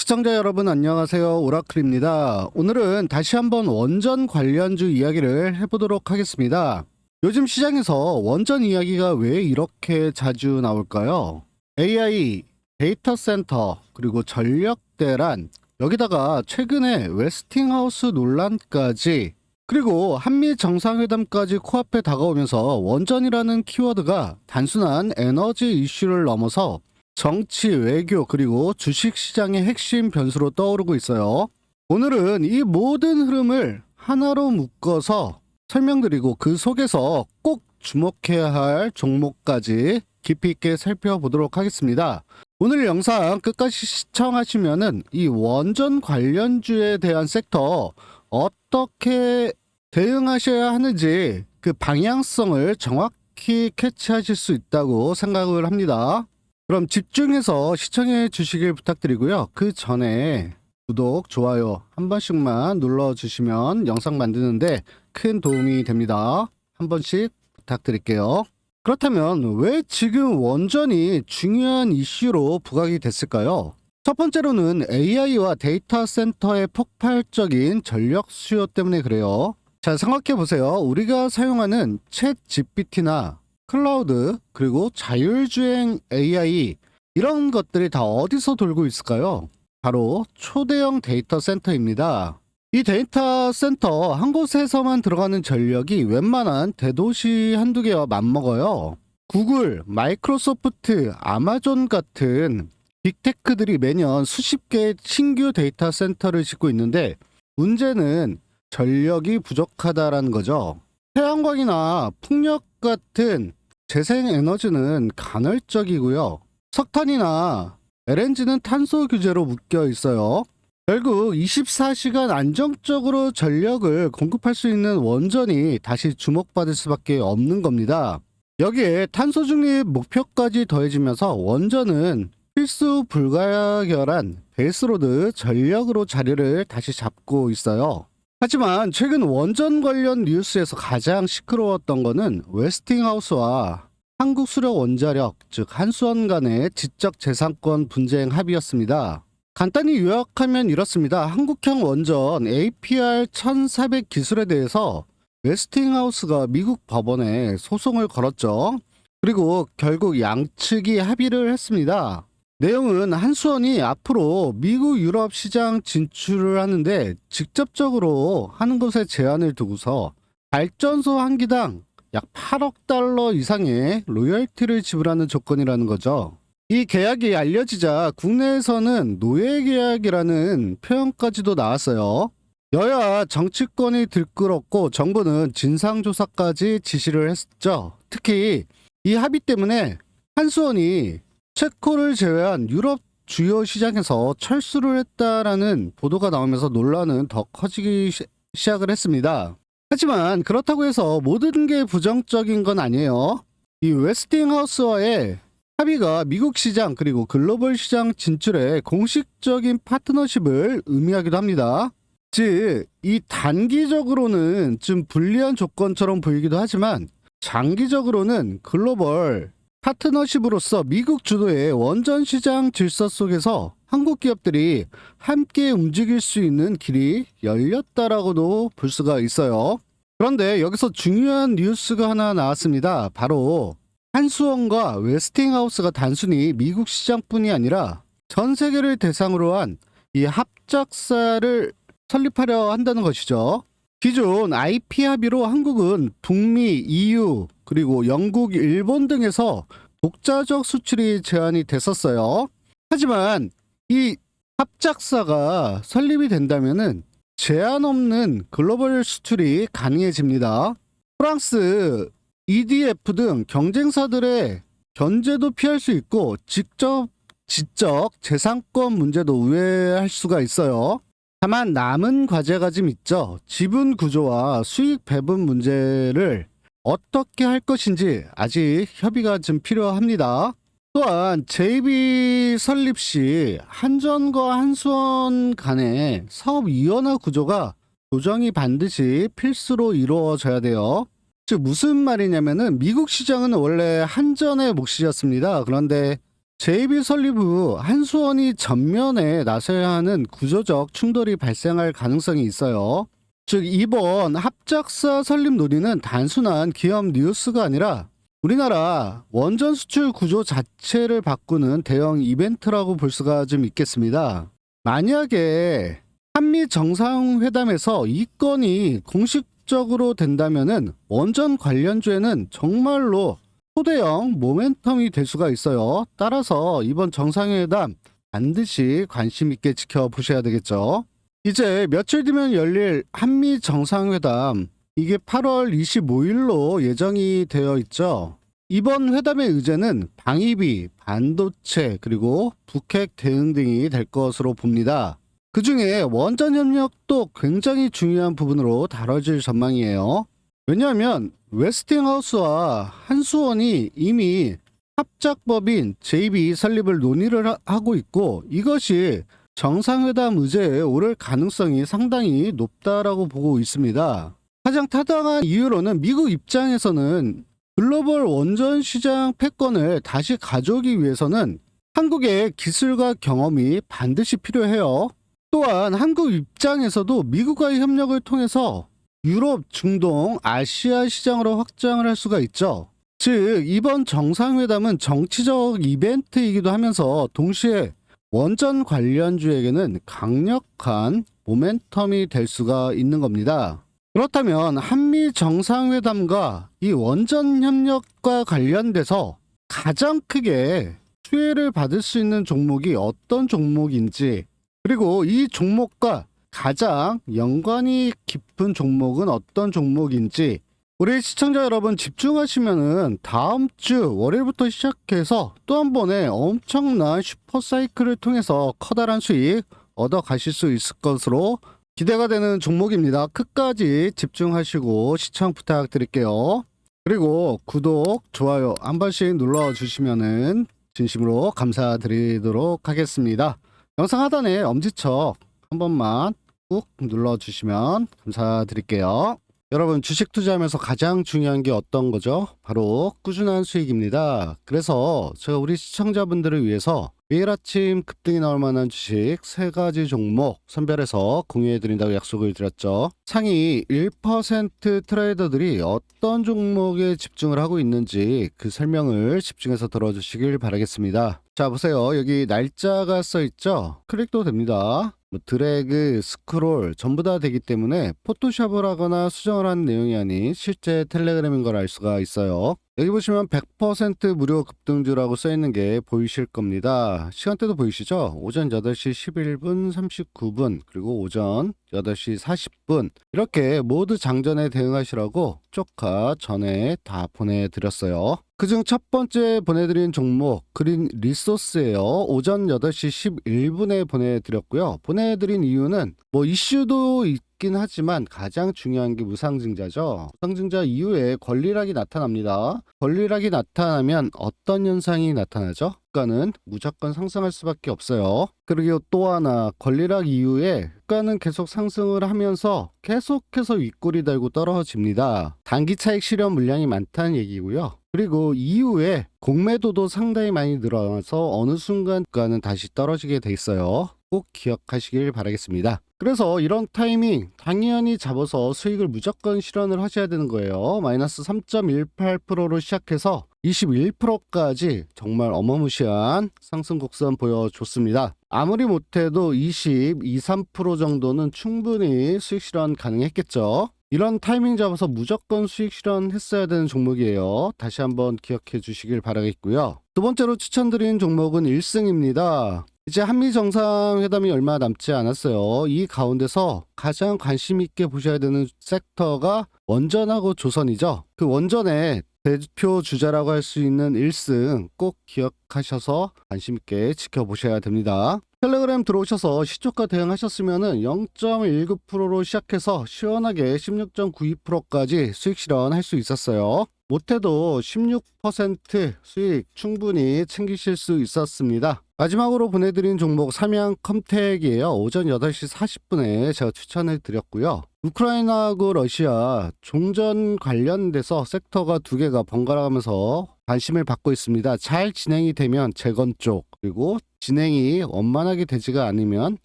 시청자 여러분 안녕하세요. 오라클입니다. 오늘은 다시 한번 원전 관련주 이야기를 해보도록 하겠습니다. 요즘 시장에서 원전 이야기가 왜 이렇게 자주 나올까요? AI, 데이터 센터, 그리고 전력 대란, 여기다가 최근에 웨스팅하우스 논란까지, 그리고 한미 정상회담까지 코앞에 다가오면서 원전이라는 키워드가 단순한 에너지 이슈를 넘어서 정치, 외교, 그리고 주식시장의 핵심 변수로 떠오르고 있어요. 오늘은 이 모든 흐름을 하나로 묶어서 설명드리고 그 속에서 꼭 주목해야 할 종목까지 깊이 있게 살펴보도록 하겠습니다. 오늘 영상 끝까지 시청하시면은 이 원전 관련주에 대한 섹터 어떻게 대응하셔야 하는지 그 방향성을 정확히 캐치하실 수 있다고 생각을 합니다. 그럼 집중해서 시청해 주시길 부탁드리고요. 그 전에 구독, 좋아요 한 번씩만 눌러주시면 영상 만드는데 큰 도움이 됩니다. 한 번씩 부탁드릴게요. 그렇다면 왜 지금 원전이 중요한 이슈로 부각이 됐을까요? 첫 번째로는 AI와 데이터 센터의 폭발적인 전력 수요 때문에 그래요. 자, 생각해 보세요. 우리가 사용하는 챗 GPT나 클라우드, 그리고 자율주행 AI, 이런 것들이 다 어디서 돌고 있을까요? 바로 초대형 데이터 센터입니다. 이 데이터 센터 한 곳에서만 들어가는 전력이 웬만한 대도시 한두 개와 맞먹어요. 구글, 마이크로소프트, 아마존 같은 빅테크들이 매년 수십 개의 신규 데이터 센터를 짓고 있는데 문제는 전력이 부족하다라는 거죠. 태양광이나 풍력 같은 재생에너지는 간헐적이고요. 석탄이나 LNG는 탄소 규제로 묶여 있어요. 결국 24시간 안정적으로 전력을 공급할 수 있는 원전이 다시 주목받을 수밖에 없는 겁니다. 여기에 탄소 중립 목표까지 더해지면서 원전은 필수 불가결한 베이스로드 전력으로 자리를 다시 잡고 있어요. 하지만 최근 원전 관련 뉴스에서 가장 시끄러웠던 거는 웨스팅하우스와 한국수력원자력, 즉 한수원 간의 지적 재산권 분쟁 합의였습니다. 간단히 요약하면 이렇습니다. 한국형 원전 APR 1400 기술에 대해서 웨스팅하우스가 미국 법원에 소송을 걸었죠. 그리고 결국 양측이 합의를 했습니다. 내용은 한수원이 앞으로 미국 유럽 시장 진출을 하는데 직접적으로 하는 것에 제한을 두고서 발전소 한 기당 약 8억 달러 이상의 로열티를 지불하는 조건이라는 거죠. 이 계약이 알려지자 국내에서는 노예 계약이라는 표현까지도 나왔어요. 여야 정치권이 들끓었고 정부는 진상조사까지 지시를 했죠. 특히 이 합의 때문에 한수원이 체코를 제외한 유럽 주요 시장에서 철수를 했다라는 보도가 나오면서 논란은 더 커지기 시작을 했습니다. 하지만 그렇다고 해서 모든 게 부정적인 건 아니에요. 이 웨스팅하우스와의 합의가 미국 시장 그리고 글로벌 시장 진출에 공식적인 파트너십을 의미하기도 합니다. 즉, 이 단기적으로는 좀 불리한 조건처럼 보이기도 하지만 장기적으로는 글로벌 파트너십으로서 미국 주도의 원전 시장 질서 속에서 한국 기업들이 함께 움직일 수 있는 길이 열렸다라고도 볼 수가 있어요. 그런데 여기서 중요한 뉴스가 하나 나왔습니다. 바로 한수원과 웨스팅하우스가 단순히 미국 시장뿐이 아니라 전 세계를 대상으로 한 이 합작사를 설립하려 한다는 것이죠. 기존 IP 합의로 한국은 북미, EU, 그리고 영국, 일본 등에서 독자적 수출이 제한이 됐었어요. 하지만 이 합작사가 설립이 된다면은 제한 없는 글로벌 수출이 가능해집니다. 프랑스, EDF 등 경쟁사들의 견제도 피할 수 있고 직접 지적 재산권 문제도 우회할 수가 있어요. 다만 남은 과제가 좀 있죠. 지분 구조와 수익 배분 문제를 어떻게 할 것인지 아직 협의가 좀 필요합니다. 또한 JV 설립 시 한전과 한수원 간의 사업 이원화 구조가 조정이 반드시 필수로 이루어져야 돼요. 즉 무슨 말이냐면은 미국 시장은 원래 한전의 몫이었습니다. 그런데 JB 설립 후 한수원이 전면에 나서야 하는 구조적 충돌이 발생할 가능성이 있어요. 즉 이번 합작사 설립 논의는 단순한 기업 뉴스가 아니라 우리나라 원전 수출 구조 자체를 바꾸는 대형 이벤트라고 볼 수가 좀 있겠습니다. 만약에 한미 정상회담에서 이 건이 공식적으로 된다면은 원전 관련주에는 정말로 초대형 모멘텀이 될 수가 있어요. 따라서 이번 정상회담 반드시 관심 있게 지켜보셔야 되겠죠. 이제 며칠 뒤면 열릴 한미 정상회담, 이게 8월 25일로 예정이 되어 있죠. 이번 회담의 의제는 방위비, 반도체, 그리고 북핵 대응 등이 될 것으로 봅니다. 그 중에 원전 협력도 굉장히 중요한 부분으로 다뤄질 전망이에요. 왜냐하면 웨스팅하우스와 한수원이 이미 합작법인 JB 설립을 논의를 하고 있고, 이것이 정상회담 의제에 오를 가능성이 상당히 높다라고 보고 있습니다. 가장 타당한 이유로는 미국 입장에서는 글로벌 원전 시장 패권을 다시 가져오기 위해서는 한국의 기술과 경험이 반드시 필요해요. 또한 한국 입장에서도 미국과의 협력을 통해서 유럽, 중동, 아시아 시장으로 확장을 할 수가 있죠. 즉 이번 정상회담은 정치적 이벤트이기도 하면서 동시에 원전 관련주에게는 강력한 모멘텀이 될 수가 있는 겁니다. 그렇다면 한미 정상회담과 이 원전 협력과 관련돼서 가장 크게 수혜를 받을 수 있는 종목이 어떤 종목인지, 그리고 이 종목과 가장 연관이 깊은 종목은 어떤 종목인지 우리 시청자 여러분 집중하시면은 다음 주 월요일부터 시작해서 또 한 번의 엄청난 슈퍼사이클을 통해서 커다란 수익 얻어 가실 수 있을 것으로 기대가 되는 종목입니다. 끝까지 집중하시고 시청 부탁드릴게요. 그리고 구독, 좋아요 한 번씩 눌러주시면은 진심으로 감사드리도록 하겠습니다. 영상 하단에 엄지척 한 번만 꾹 눌러주시면 감사드릴게요. 여러분 주식 투자하면서 가장 중요한 게 어떤 거죠? 바로 꾸준한 수익입니다. 그래서 제가 우리 시청자분들을 위해서 매일 아침 급등이 나올 만한 주식 3가지 종목 선별해서 공유해 드린다고 약속을 드렸죠. 상위 1% 트레이더들이 어떤 종목에 집중을 하고 있는지 그 설명을 집중해서 들어주시길 바라겠습니다. 자 보세요. 여기 날짜가 써 있죠? 클릭도 됩니다. 드래그, 스크롤 전부 다 되기 때문에 포토샵을 하거나 수정을 한 내용이 아닌 실제 텔레그램인 걸 알 수가 있어요. 여기 보시면 100% 무료 급등주라고 써 있는 게 보이실 겁니다. 시간대도 보이시죠? 오전 8시 11분 39분 그리고 오전 8시 40분 이렇게 모두 장전에 대응하시라고 쪽화 전에 다 보내드렸어요. 그중 첫 번째 보내드린 종목 그린 리소스예요. 오전 8시 11분에 보내드렸고요. 보내드린 이유는 뭐 이슈도 있긴 하지만 가장 중요한 게 무상증자죠. 무상증자 이후에 권리락이 나타납니다. 권리락이 나타나면 어떤 현상이 나타나죠? 주가는 무조건 상승할 수밖에 없어요. 그리고 또 하나 권리락 이후에 주가는 계속 상승을 하면서 계속해서 윗골이 달고 떨어집니다. 단기 차익 실현 물량이 많다는 얘기고요. 그리고 이후에 공매도도 상당히 많이 늘어나서 어느 순간 주가는 다시 떨어지게 돼 있어요. 꼭 기억하시길 바라겠습니다. 그래서 이런 타이밍 당연히 잡아서 수익을 무조건 실현을 하셔야 되는 거예요. 마이너스 3.18%로 시작해서 21%까지 정말 어마무시한 상승 곡선 보여줬습니다. 아무리 못해도 23% 정도는 충분히 수익 실현 가능했겠죠. 이런 타이밍 잡아서 무조건 수익 실현했어야 되는 종목이에요. 다시 한번 기억해 주시길 바라겠고요. 두 번째로 추천드린 종목은 1승입니다. 이제 한미 정상회담이 얼마 남지 않았어요. 이 가운데서 가장 관심 있게 보셔야 되는 섹터가 원전하고 조선이죠. 그 원전의 대표 주자라고 할 수 있는 1승 꼭 기억하셔서 관심 있게 지켜보셔야 됩니다. 텔레그램 들어오셔서 시초가 대응하셨으면 0.19%로 시작해서 시원하게 16.92%까지 수익 실현할 수 있었어요. 못해도 16% 수익 충분히 챙기실 수 있었습니다. 마지막으로 보내드린 종목 삼양컴텍이에요. 오전 8시 40분에 제가 추천을 드렸고요. 우크라이나하고 러시아 종전 관련돼서 섹터가 두 개가 번갈아가면서 관심을 받고 있습니다. 잘 진행이 되면 재건 쪽, 그리고 진행이 원만하게 되지가 않으면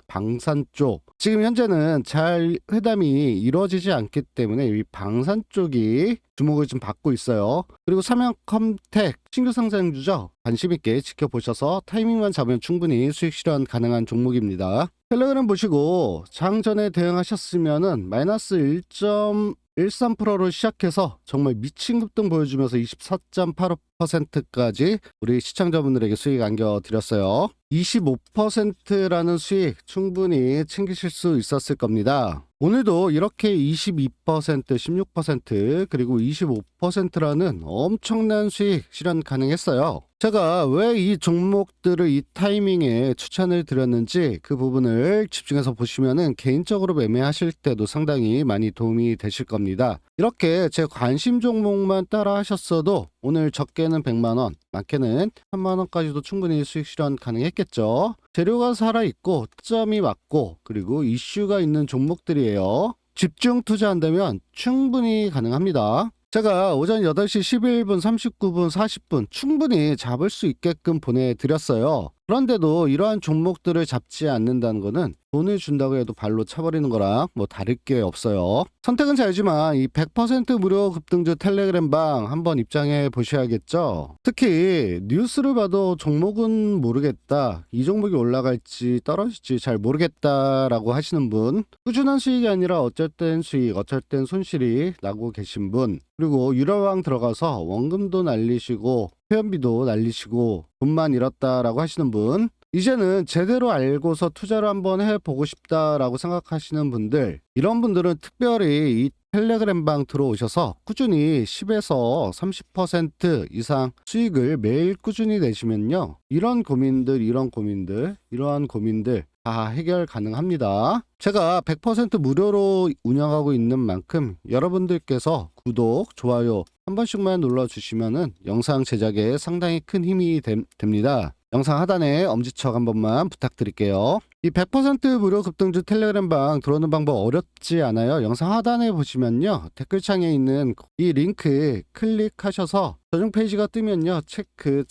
방산 쪽. 지금 현재는 잘 회담이 이루어지지 않기 때문에 이 방산 쪽이 주목을 좀 받고 있어요. 그리고 삼양컴텍 신규 상장주죠. 관심 있게 지켜보셔서 타이밍만 잡으면 충분히 수익 실현 가능한 종목입니다. 텔레그램 보시고 장전에 대응하셨으면은 마이너스 1.13%로 시작해서 정말 미친 급등 보여주면서 24.85%까지 우리 시청자분들에게 수익 안겨드렸어요. 25%라는 수익 충분히 챙기실 수 있었을 겁니다. 오늘도 이렇게 22%, 16% 그리고 25%라는 엄청난 수익 실현 가능했어요. 제가 왜 이 종목들을 이 타이밍에 추천을 드렸는지 그 부분을 집중해서 보시면은 개인적으로 매매하실 때도 상당히 많이 도움이 되실 겁니다. 이렇게 제 관심 종목만 따라 하셨어도 오늘 적게는 100만원, 많게는 3만원까지도 충분히 수익 실현 가능했겠죠. 재료가 살아있고 특점이 맞고 그리고 이슈가 있는 종목들이에요. 집중 투자한다면 충분히 가능합니다. 제가 오전 8시 11분, 39분, 40분 충분히 잡을 수 있게끔 보내드렸어요. 그런데도 이러한 종목들을 잡지 않는다는 거는 돈을 준다고 해도 발로 차버리는 거랑 뭐 다를 게 없어요. 선택은 자유지만 이 100% 무료 급등주 텔레그램방 한번 입장해 보셔야겠죠. 특히 뉴스를 봐도 종목은 모르겠다, 이 종목이 올라갈지 떨어질지 잘 모르겠다라고 하시는 분, 꾸준한 수익이 아니라 어쩔 땐 수익 어쩔 땐 손실이 나고 계신 분, 그리고 유료방 들어가서 원금도 날리시고 회원비도 날리시고 돈만 잃었다라고 하시는 분, 이제는 제대로 알고서 투자를 한번 해보고 싶다라고 생각하시는 분들, 이런 분들은 특별히 이 텔레그램방 들어오셔서 꾸준히 10에서 30% 이상 수익을 매일 꾸준히 내시면요, 이러한 고민들 다 해결 가능합니다. 제가 100% 무료로 운영하고 있는 만큼 여러분들께서 구독, 좋아요 한 번씩만 눌러주시면은 영상 제작에 상당히 큰 힘이 됩니다. 영상 하단에 엄지척 한 번만 부탁드릴게요. 이 100% 무료 급등주 텔레그램방 들어오는 방법 어렵지 않아요. 영상 하단에 보시면요, 댓글창에 있는 이 링크 클릭하셔서 전용 페이지가 뜨면요, 체크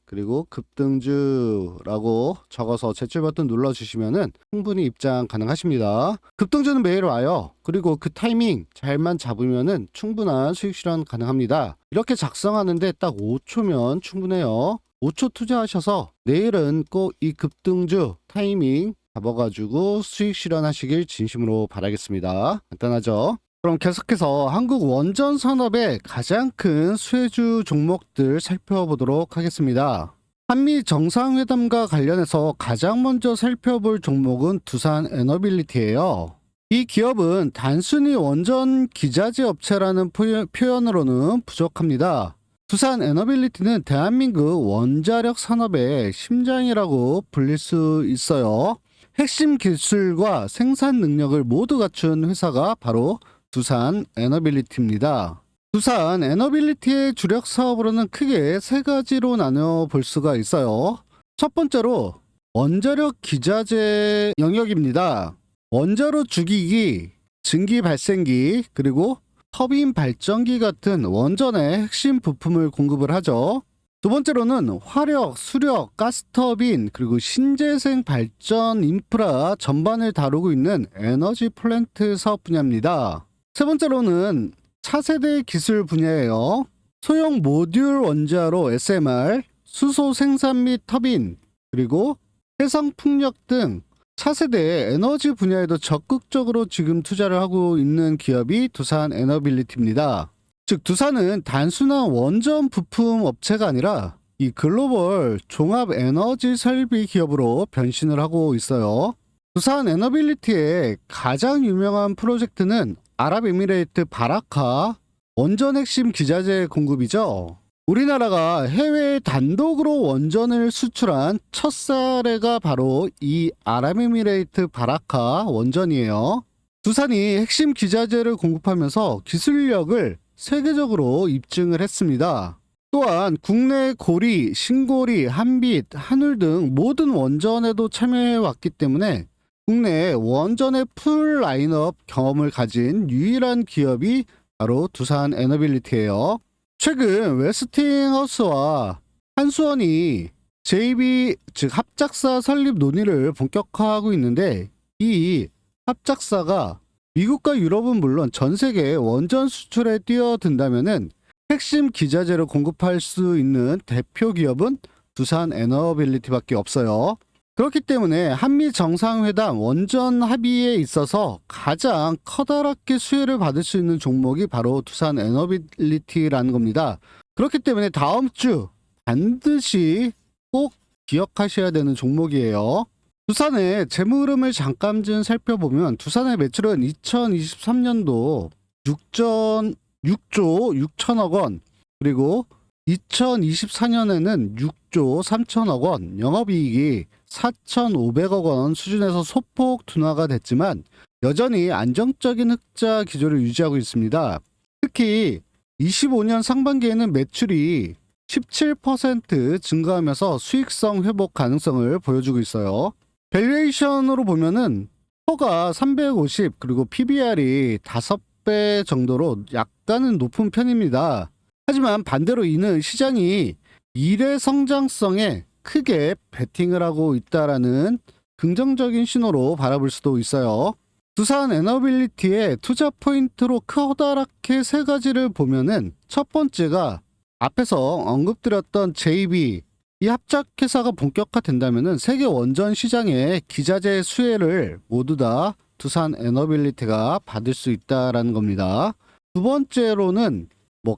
그리고 급등주라고 적어서 제출 버튼 눌러주시면은 충분히 입장 가능하십니다. 급등주는 매일 와요. 그리고 그 타이밍 잘만 잡으면은 충분한 수익 실현 가능합니다. 이렇게 작성하는데 딱 5초면 충분해요. 5초 투자하셔서 내일은 꼭 이 급등주 타이밍 잡아가지고 수익 실현하시길 진심으로 바라겠습니다. 간단하죠? 그럼 계속해서 한국 원전 산업의 가장 큰 수혜주 종목들 살펴보도록 하겠습니다. 한미 정상회담과 관련해서 가장 먼저 살펴볼 종목은 두산 에너빌리티예요. 이 기업은 단순히 원전 기자재 업체라는 표현으로는 부족합니다. 두산 에너빌리티는 대한민국 원자력 산업의 심장이라고 불릴 수 있어요. 핵심 기술과 생산 능력을 모두 갖춘 회사가 바로 두산 에너빌리티입니다. 두산 에너빌리티의 주력 사업으로는 크게 세 가지로 나눠 볼 수가 있어요. 첫 번째로 원자력 기자재 영역입니다. 원자로 주기기, 증기 발생기, 그리고 터빈 발전기 같은 원전의 핵심 부품을 공급을 하죠. 두 번째로는 화력, 수력, 가스터빈, 그리고 신재생 발전 인프라 전반을 다루고 있는 에너지 플랜트 사업 분야입니다. 세 번째로는 차세대 기술 분야예요. 소형 모듈 원자로 SMR, 수소 생산 및 터빈, 그리고 해상 풍력 등 차세대 에너지 분야에도 적극적으로 지금 투자를 하고 있는 기업이 두산 에너빌리티입니다. 즉 두산은 단순한 원전 부품 업체가 아니라 이 글로벌 종합 에너지 설비 기업으로 변신을 하고 있어요. 두산 에너빌리티의 가장 유명한 프로젝트는 아랍에미레이트 바라카 원전 핵심 기자재 공급이죠. 우리나라가 해외에 단독으로 원전을 수출한 첫 사례가 바로 이 아랍에미레이트 바라카 원전이에요. 두산이 핵심 기자재를 공급하면서 기술력을 세계적으로 입증을 했습니다. 또한 국내 고리, 신고리, 한빛, 한울 등 모든 원전에도 참여해 왔기 때문에 국내 원전의 풀 라인업 경험을 가진 유일한 기업이 바로 두산 에너빌리티예요. 최근 웨스팅하우스와 한수원이 JV 즉 합작사 설립 논의를 본격화하고 있는데, 이 합작사가 미국과 유럽은 물론 전 세계 원전 수출에 뛰어든다면은 핵심 기자재를 공급할 수 있는 대표 기업은 두산 에너빌리티밖에 없어요. 그렇기 때문에 한미 정상회담 원전 합의에 있어서 가장 커다랗게 수혜를 받을 수 있는 종목이 바로 두산 에너빌리티라는 겁니다. 그렇기 때문에 다음 주 반드시 꼭 기억하셔야 되는 종목이에요. 두산의 재무 흐름을 잠깐 좀 살펴보면 두산의 매출은 2023년도 6조 6천억 원, 그리고 2024년에는 6조 3천억 원, 영업이익이 4,500억 원 수준에서 소폭 둔화가 됐지만 여전히 안정적인 흑자 기조를 유지하고 있습니다. 특히 25년 상반기에는 매출이 17% 증가하면서 수익성 회복 가능성을 보여주고 있어요. 밸류에이션으로 보면은 퍼가 350, 그리고 PBR이 5배 정도로 약간은 높은 편입니다. 하지만 반대로 이는 시장이 미래 성장성에 크게 베팅을 하고 있다라는 긍정적인 신호로 바라볼 수도 있어요. 두산 에너빌리티의 투자 포인트로 커다랗게 세 가지를 보면은, 첫 번째가 앞에서 언급드렸던 JV, 이 합작회사가 본격화된다면은 세계 원전 시장의 기자재 수혜를 모두 다 두산 에너빌리티가 받을 수 있다라는 겁니다. 두 번째로는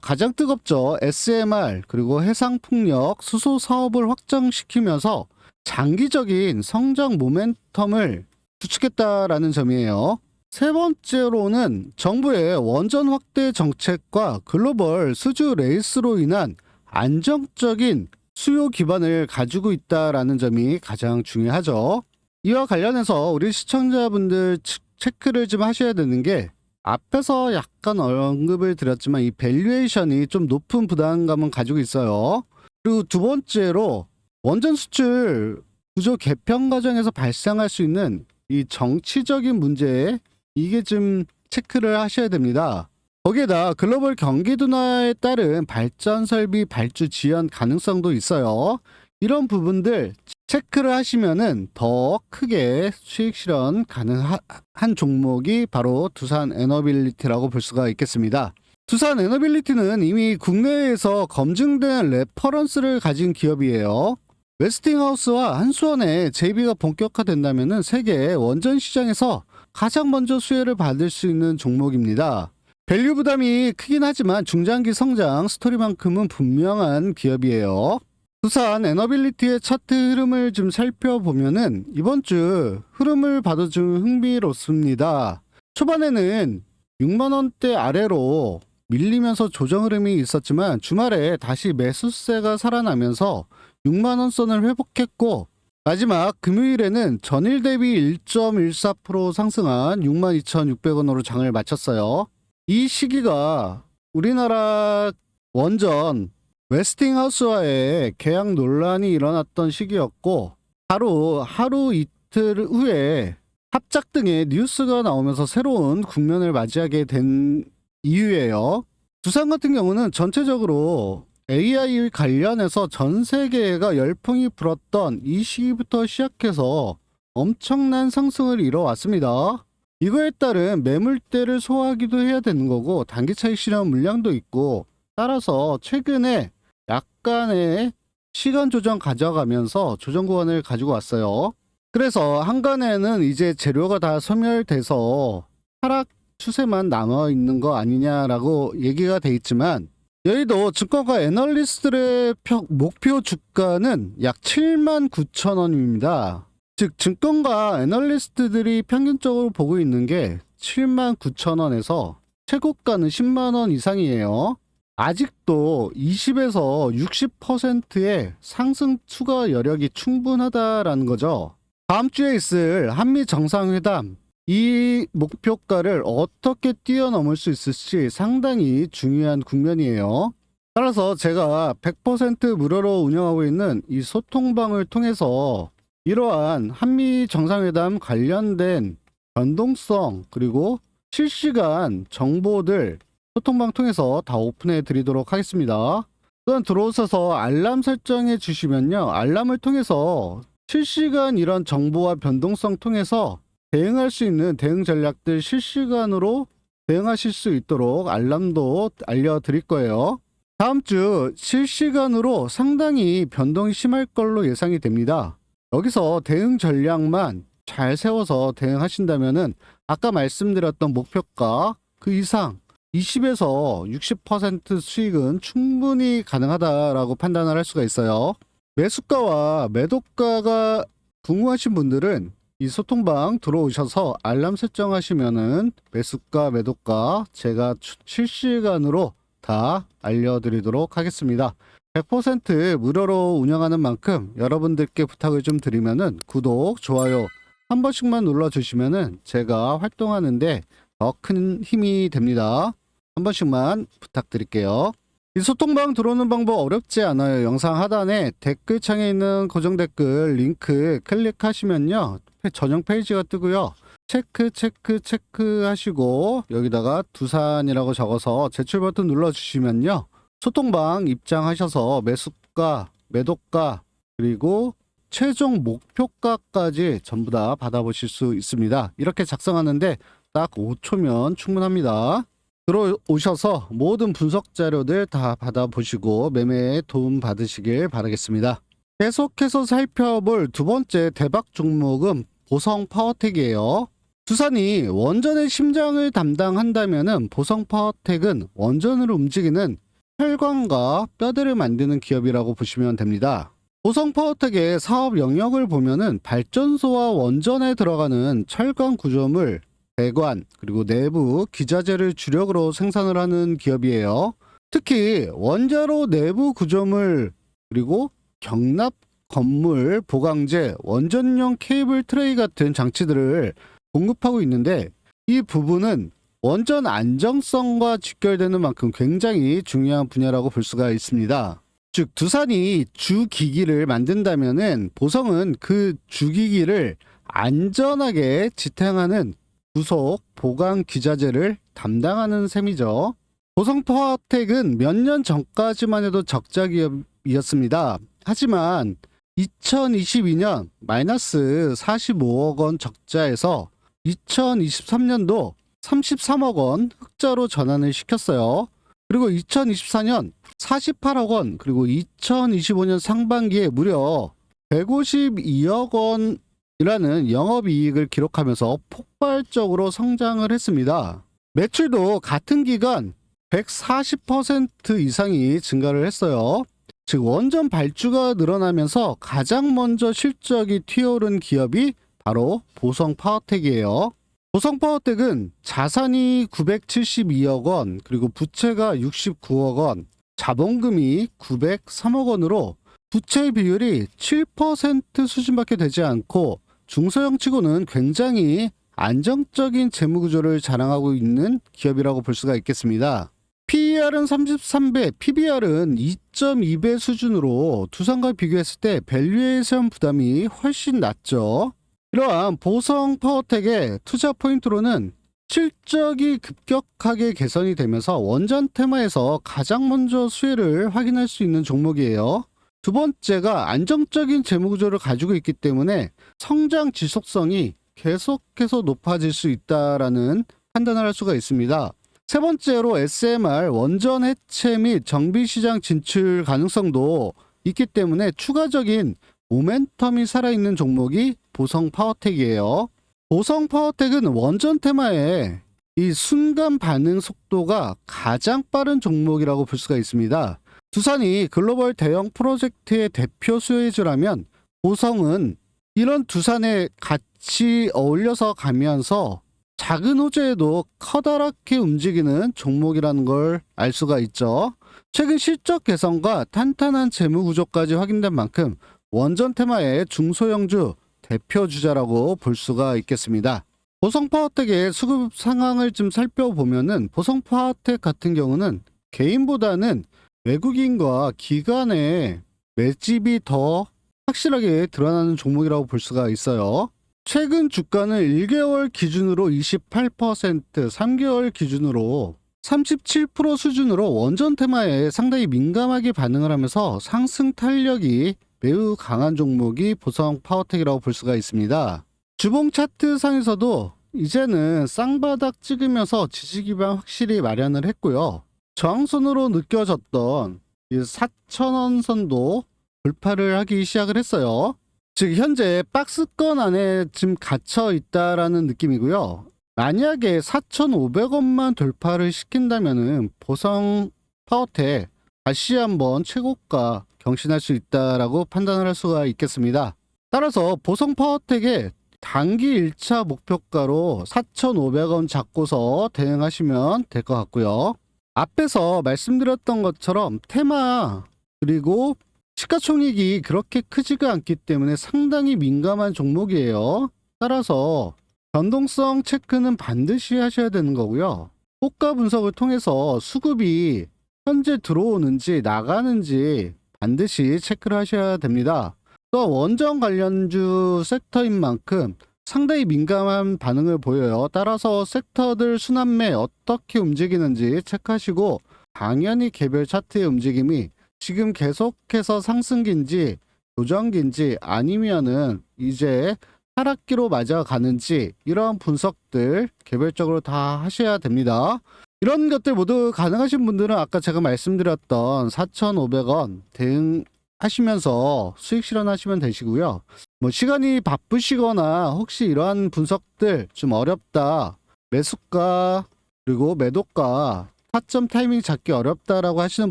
가장 뜨겁죠. SMR 그리고 해상풍력 수소 사업을 확장시키면서 장기적인 성장 모멘텀을 구축했다라는 점이에요. 세 번째로는 정부의 원전 확대 정책과 글로벌 수주 레이스로 인한 안정적인 수요 기반을 가지고 있다라는 점이 가장 중요하죠. 이와 관련해서 우리 시청자분들 체크를 좀 하셔야 되는 게, 앞에서 약간 언급을 드렸지만 이 밸류에이션이 좀 높은 부담감은 가지고 있어요. 그리고 두 번째로 원전 수출 구조 개편 과정에서 발생할 수 있는 이 정치적인 문제, 이게 좀 체크를 하셔야 됩니다. 거기에다 글로벌 경기 둔화에 따른 발전 설비 발주 지연 가능성도 있어요. 이런 부분들 체크를 하시면은 더 크게 수익 실현 가능한 종목이 바로 두산 에너빌리티라고 볼 수가 있겠습니다. 두산 에너빌리티는 이미 국내에서 검증된 레퍼런스를 가진 기업이에요. 웨스팅하우스와 한수원의 JV가 본격화된다면은 세계 원전 시장에서 가장 먼저 수혜를 받을 수 있는 종목입니다. 밸류 부담이 크긴 하지만 중장기 성장 스토리만큼은 분명한 기업이에요. 두산 에너빌리티의 차트 흐름을 좀 살펴보면은 이번 주 흐름을 봐도 좀 흥미롭습니다. 초반에는 6만원대 아래로 밀리면서 조정 흐름이 있었지만 주말에 다시 매수세가 살아나면서 6만원 선을 회복했고, 마지막 금요일에는 전일 대비 1.14% 상승한 62,600원으로 장을 마쳤어요. 이 시기가 우리나라 원전 웨스팅하우스와의 계약 논란이 일어났던 시기였고, 바로 하루 이틀 후에 합작 등의 뉴스가 나오면서 새로운 국면을 맞이하게 된 이유예요. 두산 같은 경우는 전체적으로 AI 관련해서 전 세계가 열풍이 불었던 이 시기부터 시작해서 엄청난 상승을 이뤄왔습니다. 이거에 따른 매물대를 소화하기도 해야 되는 거고, 단기 차익 실현 물량도 있고, 따라서 최근에 약간의 시간 조정 가져가면서 조정 구간을 가지고 왔어요. 그래서 한간에는 이제 재료가 다 소멸돼서 하락 추세만 남아 있는 거 아니냐라고 얘기가 돼 있지만, 여의도 증권가 애널리스트들의 목표 주가는 약 79,000원입니다. 즉 증권가 애널리스트들이 평균적으로 보고 있는 게 79,000원에서 최고가는 10만원 이상이에요. 아직도 20에서 60%의 상승 추가 여력이 충분하다라는 거죠. 다음 주에 있을 한미 정상회담, 이 목표가를 어떻게 뛰어넘을 수 있을지 상당히 중요한 국면이에요. 따라서 제가 100% 무료로 운영하고 있는 이 소통방을 통해서 이러한 한미 정상회담 관련된 변동성 그리고 실시간 정보들 소통방 통해서 다 오픈해 드리도록 하겠습니다. 또한 들어오셔서 알람 설정해 주시면요, 알람을 통해서 실시간 이런 정보와 변동성 통해서 대응할 수 있는 대응 전략들 실시간으로 대응하실 수 있도록 알람도 알려드릴 거예요. 다음 주 실시간으로 상당히 변동이 심할 걸로 예상이 됩니다. 여기서 대응 전략만 잘 세워서 대응하신다면은 아까 말씀드렸던 목표가 그 이상 20에서 60% 수익은 충분히 가능하다라고 판단을 할 수가 있어요. 매수가와 매도가가 궁금하신 분들은 이 소통방 들어오셔서 알람 설정하시면은 매수가, 매도가 제가 실시간으로 다 알려드리도록 하겠습니다. 100% 무료로 운영하는 만큼 여러분들께 부탁을 좀 드리면은 구독, 좋아요 한 번씩만 눌러주시면은 제가 활동하는데 더 큰 힘이 됩니다. 한 번씩만 부탁드릴게요. 이 소통방 들어오는 방법 어렵지 않아요. 영상 하단에 댓글창에 있는 고정 댓글 링크 클릭하시면요, 전용 페이지가 뜨고요. 체크 하시고 여기다가 두산이라고 적어서 제출 버튼 눌러주시면요, 소통방 입장하셔서 매수가, 매도가 그리고 최종 목표가까지 전부 다 받아보실 수 있습니다. 이렇게 작성하는데 딱 5초면 충분합니다. 들어오셔서 모든 분석 자료들 다 받아보시고 매매에 도움 받으시길 바라겠습니다. 계속해서 살펴볼 두 번째 대박 종목은 보성 파워텍이에요. 두산이 원전의 심장을 담당한다면은 보성 파워텍은 원전으로 움직이는 혈관과 뼈대를 만드는 기업이라고 보시면 됩니다. 보성 파워텍의 사업 영역을 보면은 발전소와 원전에 들어가는 철강 구조물, 배관, 그리고 내부 기자재를 주력으로 생산을 하는 기업이에요. 특히 원자로 내부 구조물, 그리고 경납 건물, 보강재, 원전용 케이블 트레이 같은 장치들을 공급하고 있는데, 이 부분은 원전 안정성과 직결되는 만큼 굉장히 중요한 분야라고 볼 수가 있습니다. 즉 두산이 주기기를 만든다면은 보성은 그 주기기를 안전하게 지탱하는 부속 보강 기자재를 담당하는 셈이죠. 보성 파워텍은 몇 년 전까지만 해도 적자 기업이었습니다. 하지만 2022년 마이너스 45억 원 적자에서 2023년도 33억 원 흑자로 전환을 시켰어요. 그리고 2024년 48억 원, 그리고 2025년 상반기에 무려 152억 원이라는 영업이익을 기록하면서 폭발적으로 성장을 했습니다. 매출도 같은 기간 140% 이상이 증가를 했어요. 즉 원전 발주가 늘어나면서 가장 먼저 실적이 튀어오른 기업이 바로 보성 파워텍이에요. 보성 파워텍은 자산이 972억 원, 그리고 부채가 69억 원, 자본금이 903억 원으로 부채 비율이 7% 수준밖에 되지 않고 중소형치고는 굉장히 안정적인 재무구조를 자랑하고 있는 기업이라고 볼 수가 있겠습니다. PER은 33배, PBR은 2.2배 수준으로 두산과 비교했을 때 밸류에이션 부담이 훨씬 낮죠. 이러한 보성 파워텍의 투자 포인트로는 실적이 급격하게 개선이 되면서 원전 테마에서 가장 먼저 수혜를 확인할 수 있는 종목이에요. 두 번째가 안정적인 재무구조를 가지고 있기 때문에 성장 지속성이 계속해서 높아질 수 있다라는 판단을 할 수가 있습니다. 세 번째로 SMR 원전 해체 및 정비 시장 진출 가능성도 있기 때문에 추가적인 모멘텀이 살아있는 종목이 보성 파워텍이에요. 보성 파워텍은 원전 테마에 이 순간 반응 속도가 가장 빠른 종목이라고 볼 수가 있습니다. 두산이 글로벌 대형 프로젝트의 대표 수혜주라면 보성은 이런 두산에 같이 어울려서 가면서 작은 호재에도 커다랗게 움직이는 종목이라는 걸 알 수가 있죠. 최근 실적 개선과 탄탄한 재무 구조까지 확인된 만큼 원전 테마의 중소형주 대표 주자라고 볼 수가 있겠습니다. 보성 파워텍의 수급 상황을 좀 살펴보면은 보성 파워텍 같은 경우는 개인보다는 외국인과 기관의 매집이 더 확실하게 드러나는 종목이라고 볼 수가 있어요. 최근 주가는 1개월 기준으로 28%, 3개월 기준으로 37% 수준으로 원전 테마에 상당히 민감하게 반응을 하면서 상승 탄력이 매우 강한 종목이 보성 파워텍이라고 볼 수가 있습니다. 주봉 차트 상에서도 이제는 쌍바닥 찍으면서 지지 기반 확실히 마련을 했고요. 저항선으로 느껴졌던 이 4,000원 선도 돌파를 하기 시작을 했어요. 즉 현재 박스권 안에 지금 갇혀 있다라는 느낌이고요. 만약에 4,500원만 돌파를 시킨다면은 보성 파워텍 다시 한번 최고가 경신할 수 있다라고 판단을 할 수가 있겠습니다. 따라서 보성 파워텍의 단기 1차 목표가로 4,500원 잡고서 대응하시면 될 것 같고요. 앞에서 말씀드렸던 것처럼 테마 그리고 시가총액이 그렇게 크지가 않기 때문에 상당히 민감한 종목이에요. 따라서 변동성 체크는 반드시 하셔야 되는 거고요. 호가 분석을 통해서 수급이 현재 들어오는지 나가는지 반드시 체크를 하셔야 됩니다. 또 원전 관련주 섹터인 만큼 상당히 민감한 반응을 보여요. 따라서 섹터들 순환매 어떻게 움직이는지 체크하시고 당연히 개별 차트의 움직임이 지금 계속해서 상승기인지 조정기인지 아니면은 이제 하락기로 맞아가는지 이런 분석들 개별적으로 다 하셔야 됩니다. 이런 것들 모두 가능하신 분들은 아까 제가 말씀드렸던 4,500원 대응하시면서 수익 실현하시면 되시고요. 뭐 시간이 바쁘시거나 혹시 이러한 분석들 좀 어렵다, 매수가 그리고 매도가 타점 타이밍 잡기 어렵다라고 하시는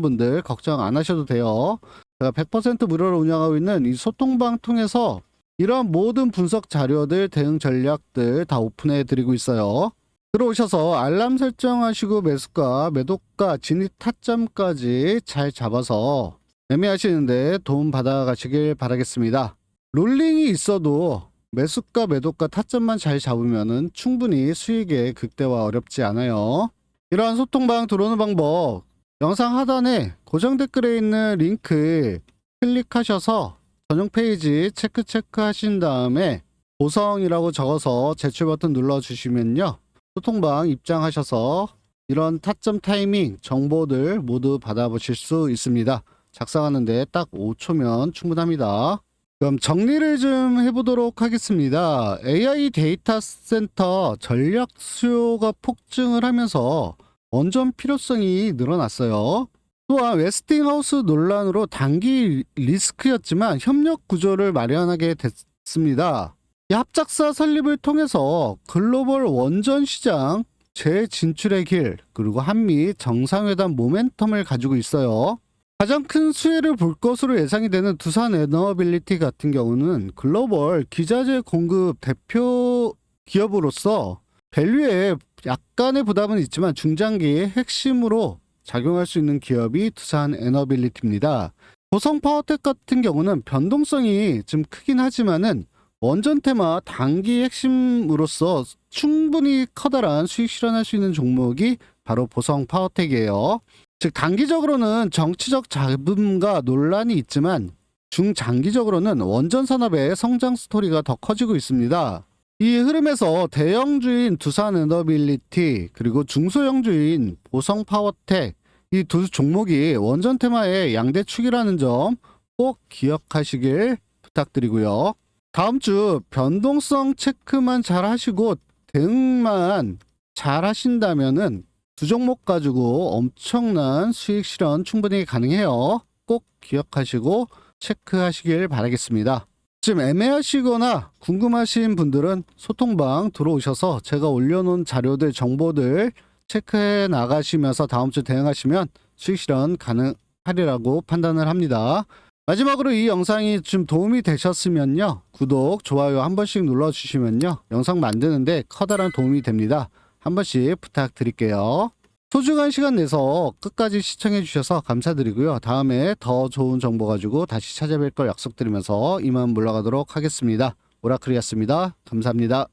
분들 걱정 안 하셔도 돼요. 제가 100% 무료로 운영하고 있는 이 소통방 통해서 이런 모든 분석 자료들, 대응 전략들 다 오픈해 드리고 있어요. 들어오셔서 알람 설정하시고 매수가, 매도가, 진입 타점까지 잘 잡아서 매매하시는데 도움 받아 가시길 바라겠습니다. 롤링이 있어도 매수가, 매도가, 타점만 잘 잡으면은 충분히 수익에 극대화 어렵지 않아요. 이러한 소통방 들어오는 방법 영상 하단에 고정 댓글에 있는 링크 클릭하셔서 전용 페이지 체크 하신 다음에 보성이라고 적어서 제출 버튼 눌러주시면요. 소통방 입장하셔서 이런 타점 타이밍 정보들 모두 받아보실 수 있습니다. 작성하는데 딱 5초면 충분합니다. 그럼 정리를 좀 해보도록 하겠습니다. AI 데이터 센터 전략 수요가 폭증을 하면서 원전 필요성이 늘어났어요. 또한 웨스팅하우스 논란으로 단기 리스크였지만 협력 구조를 마련하게 됐습니다. 이 합작사 설립을 통해서 글로벌 원전 시장 재진출의 길 그리고 한미 정상회담 모멘텀을 가지고 있어요. 가장 큰 수혜를 볼 것으로 예상이 되는 두산 에너빌리티 같은 경우는 글로벌 기자재 공급 대표 기업으로서 밸류에 약간의 부담은 있지만 중장기의 핵심으로 작용할 수 있는 기업이 두산 에너빌리티입니다. 보성 파워텍 같은 경우는 변동성이 좀 크긴 하지만은 원전 테마 단기 핵심으로서 충분히 커다란 수익 실현할 수 있는 종목이 바로 보성 파워텍이에요. 즉 단기적으로는 정치적 잡음과 논란이 있지만 중장기적으로는 원전 산업의 성장 스토리가 더 커지고 있습니다. 이 흐름에서 대형주인 두산에너빌리티 그리고 중소형주인 보성파워텍 이 두 종목이 원전 테마의 양대축이라는 점 꼭 기억하시길 부탁드리고요. 다음 주 변동성 체크만 잘 하시고 대응만 잘 하신다면은 두 종목 가지고 엄청난 수익 실현 충분히 가능해요. 꼭 기억하시고 체크하시길 바라겠습니다. 지금 애매하시거나 궁금하신 분들은 소통방 들어오셔서 제가 올려놓은 자료들, 정보들 체크해 나가시면서 다음 주 대응하시면 수익 실현 가능하리라고 판단을 합니다. 마지막으로 이 영상이 좀 도움이 되셨으면요. 구독, 좋아요 한 번씩 눌러주시면요. 영상 만드는데 커다란 도움이 됩니다. 한 번씩 부탁드릴게요. 소중한 시간 내서 끝까지 시청해 주셔서 감사드리고요. 다음에 더 좋은 정보 가지고 다시 찾아뵐 걸 약속드리면서 이만 물러가도록 하겠습니다. 오라클이었습니다. 감사합니다.